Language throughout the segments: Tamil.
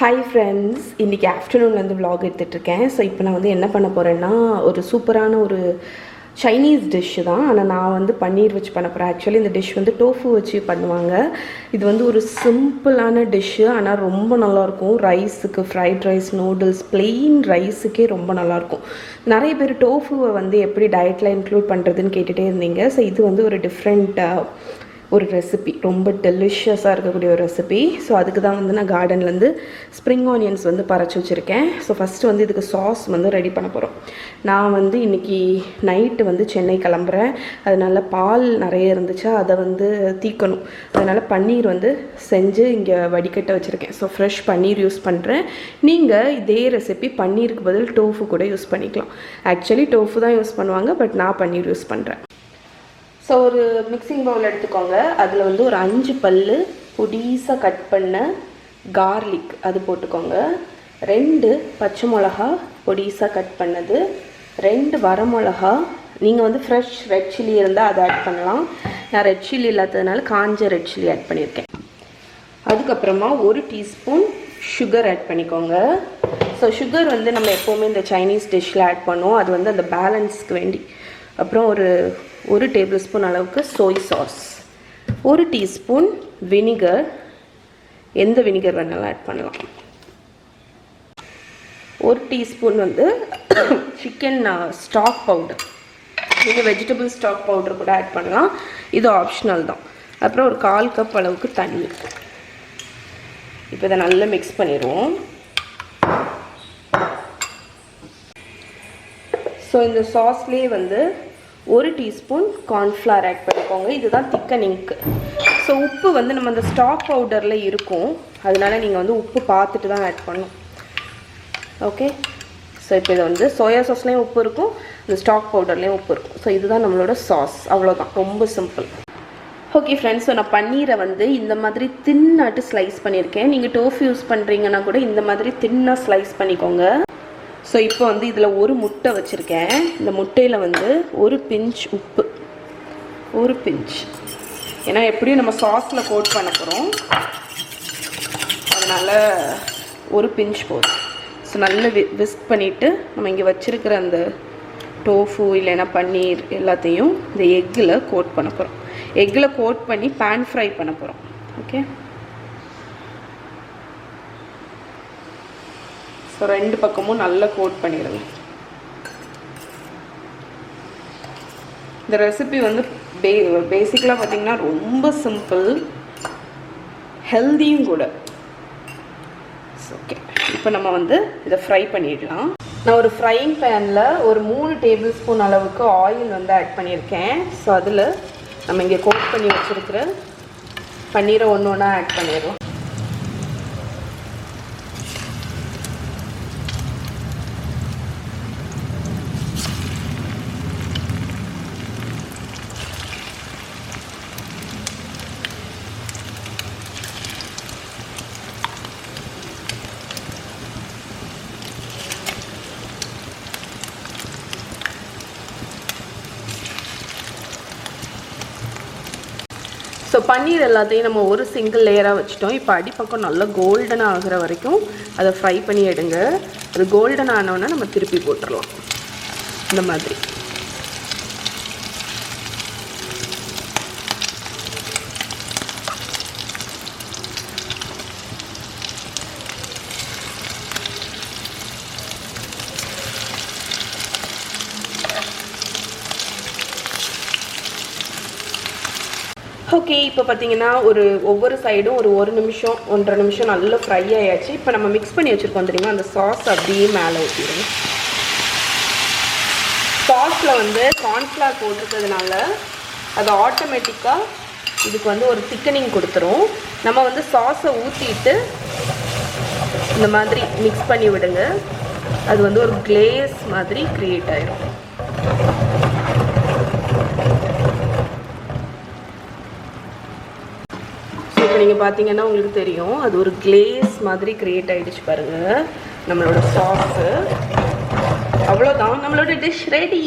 Hi friends, இன்னைக்கு ஆஃப்டர்நூன்ல இருந்து vlog எடுத்துட்டு இருக்கேன். ஸோ இப்போ நான் வந்து என்ன பண்ண போறேன்னா ஒரு சூப்பரான ஒரு சைனீஸ் டிஷ் தான். ஆனால் நான் வந்து பன்னீர் வச்சு பண்ண போகிறேன். ஆக்சுவலி இந்த டிஷ் வந்து டோஃபு வச்சு பண்ணுவாங்க. இது வந்து ஒரு சிம்பிளான டிஷ்ஷு, ஆனால் ரொம்ப நல்லாயிருக்கும். ரைஸுக்கு, ஃப்ரைட் ரைஸ், நூடுல்ஸ், பிளெயின் ரைஸுக்கே ரொம்ப நல்லாயிருக்கும். நிறைய பேர் டோஃபுவை வந்து எப்படி டயட்டில் இன்க்ளூட் பண்ணுறதுன்னு கேட்டுகிட்டே இருந்தீங்க. ஸோ இது வந்து ஒரு டிஃப்ரெண்ட்டாக ஒரு ரெசிபி, ரொம்ப டெலிஷியஸாக இருக்கக்கூடிய ஒரு ரெசிபி. ஸோ அதுக்கு தான் வந்து நான் கார்டன்லேருந்து ஸ்ப்ரிங் ஆனியன்ஸ் வந்து பறிச்சு வச்சுருக்கேன். ஸோ ஃபஸ்ட்டு வந்து இதுக்கு சாஸ் வந்து ரெடி பண்ண போகிறோம். நான் வந்து இன்றைக்கி நைட்டு வந்து சென்னை கிளம்புறேன். அதனால் பால் நிறைய இருந்துச்சா அதை வந்து தீக்கணும். அதனால் பன்னீர் வந்து செஞ்சு இங்கே வடிகட்ட வச்சுருக்கேன். ஸோ ஃப்ரெஷ் பன்னீர் யூஸ் பண்ணுறேன். நீங்கள் இதே ரெசிபி பன்னீருக்கு பதில் டோஃபு கூட யூஸ் பண்ணிக்கலாம். ஆக்சுவலி டோஃபு தான் யூஸ் பண்ணுவாங்க, பட் நான் பன்னீர் யூஸ் பண்ணுறேன். ஸோ ஒரு மிக்சிங் பவுல் எடுத்துக்கோங்க. அதில் வந்து ஒரு 5 பல்லு பொடிசாக கட் பண்ண கார்லிக் அது போட்டுக்கோங்க. 2 பச்சை மிளகா பொடிசாக கட் பண்ணது, 2 வரமிளகா. நீங்கள் வந்து ஃப்ரெஷ் ரெட் சில்லி இருந்தால் அதை ஆட் பண்ணலாம். நான் ரெட் சில்லி இல்லாததுனால காஞ்ச ரெட் சில்லி ஆட் பண்ணியிருக்கேன். அதுக்கப்புறமா 1 டீஸ்பூன் சுகர் ஆட் பண்ணிக்கோங்க. ஸோ சுகர் வந்து நம்ம எப்போவுமே இந்த சைனீஸ் டிஷ்ஷில் ஆட் பண்ணுவோம். அது வந்து அந்த பேலன்ஸ்க்கு வேண்டி. அப்புறம் ஒரு டேபிள் ஸ்பூன் அளவுக்கு சோய் சாஸ், 1 டீஸ்பூன் வினிகர், எந்த வினிகர் வேணாலும் ஆட் பண்ணலாம். 1 டீஸ்பூன் வந்து சிக்கன் ஸ்டாக் பவுடர், நீங்கள் வெஜிடபிள் ஸ்டாக் பவுடர் கூட ஆட் பண்ணலாம், இது ஆப்ஷனல் தான். அப்புறம் ஒரு 1/4 கப் அளவுக்கு தண்ணி. இப்போ இதை நல்லா மிக்ஸ் பண்ணிடுவோம். ஸோ இந்த சாஸ்லேயே வந்து 1 டீஸ்பூன் கார்ன்ஃப்ளவர் ஆட் பண்ணிக்கோங்க. இதுதான் திக்கனிங்க்கு. ஸோ உப்பு வந்து நம்ம அந்த ஸ்டாக் பவுடரில் இருக்கும், அதனால நீங்கள் வந்து உப்பு பார்த்துட்டு தான் ஆட் பண்ணணும். ஓகே. ஸோ இப்போ இதை வந்து சோயா சாஸ்லேயும் உப்பு இருக்கும், இந்த ஸ்டாக் பவுடர்லேயும் உப்பு இருக்கும். ஸோ இதுதான் நம்மளோட சாஸ். அவ்வளோதான், ரொம்ப சிம்பிள். ஓகே ஃப்ரெண்ட்ஸ், ஸோ நான் பன்னீரை வந்து இந்த மாதிரி தின்னாட்டு ஸ்லைஸ் பண்ணியிருக்கேன். நீங்கள் டோஃபு யூஸ் பண்ணுறீங்கன்னா கூட இந்த மாதிரி தின்னாக ஸ்லைஸ் பண்ணிக்கோங்க. ஸோ இப்போ வந்து இதில் ஒரு முட்டை வச்சுருக்கேன். இந்த முட்டையில் வந்து ஒரு பிஞ்ச் உப்பு, ஒரு பிஞ்ச், ஏன்னா எப்படியும் நம்ம சாஸில் கோட் பண்ண போகிறோம், அதனால் ஒரு பிஞ்ச் போதும். ஸோ நல்லா விஸ்க் பண்ணிவிட்டு நம்ம இங்கே வச்சுருக்கிற அந்த டோஃபு இல்லைன்னா பன்னீர் எல்லாத்தையும் இந்த எக்கில் கோட் பண்ண போகிறோம். எக்கில் கோட் பண்ணி பேன் ஃப்ரை பண்ண போகிறோம். ஓகே. ஸோ 2 பக்கமும் நல்லா கோட் பண்ணிடுங்க. இந்த ரெசிபி வந்து பேசிக்கலாக பார்த்திங்கன்னா ரொம்ப சிம்பிள், ஹெல்தியும் கூட. ஓகே, இப்போ நம்ம வந்து இதை ஃப்ரை பண்ணிடலாம். நான் ஒரு ஃப்ரையிங் பேனில் ஒரு 3 டேபிள் ஸ்பூன் அளவுக்கு ஆயில் வந்து ஆட் பண்ணியிருக்கேன். ஸோ அதில் நம்ம இங்கே கோட் பண்ணி வச்சுருக்கிற பன்னீரை ஒன்று ஒன்றா ஆட் பண்ணிடலாம். ஸோ பன்னீர் எல்லாத்தையும் நம்ம ஒரு சிங்கிள் லேயராக வச்சுட்டோம். இப்போ அடிப்பக்கம் நல்லா கோல்டனாக ஆகிற வரைக்கும் அதை ஃப்ரை பண்ணி எடுங்க. அது கோல்டன் ஆனோன்னா நம்ம திருப்பி போட்டுடலாம் இந்த மாதிரி. ஓகே, இப்போ பார்த்தீங்கன்னா ஒவ்வொரு சைடும் ஒரு நிமிஷம் 1.5 நிமிஷம் நல்லா ஃப்ரை ஆயாச்சு. இப்போ நம்ம மிக்ஸ் பண்ணி வச்சுருக்கோம் தெரியுமா, அந்த சாஸ் அப்படியே மேலே ஊற்றிடுங்க. சாஸில் வந்து கார்ன்ஃப்ளவர் போட்டிருக்கிறதுனால அது ஆட்டோமேட்டிக்காக இதுக்கு வந்து ஒரு திக்கனிங் கொடுத்துரும். நம்ம வந்து சாஸை ஊற்றிட்டு இந்த மாதிரி மிக்ஸ் பண்ணி விடுங்க. அது வந்து ஒரு கிளேஸ் மாதிரி க்ரியேட் ஆகிடும். நீங்கள் பார்த்தீங்கன்னா உங்களுக்கு தெரியும், அது ஒரு கிளேஸ் மாதிரி க்ரியேட் ஆகிடுச்சு பாருங்கள் நம்மளோட சாஸு. அவ்வளோதான், நம்மளோட டிஷ் ரெடி.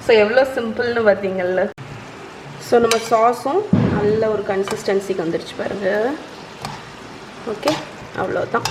ஸோ எவ்வளோ சிம்பிள்னு பார்த்தீங்கல்ல. ஸோ நம்ம சாஸும் நல்ல ஒரு கன்சிஸ்டன்சிக்கு வந்துடுச்சு பாருங்கள். ஓகே, அவ்வளோதான்.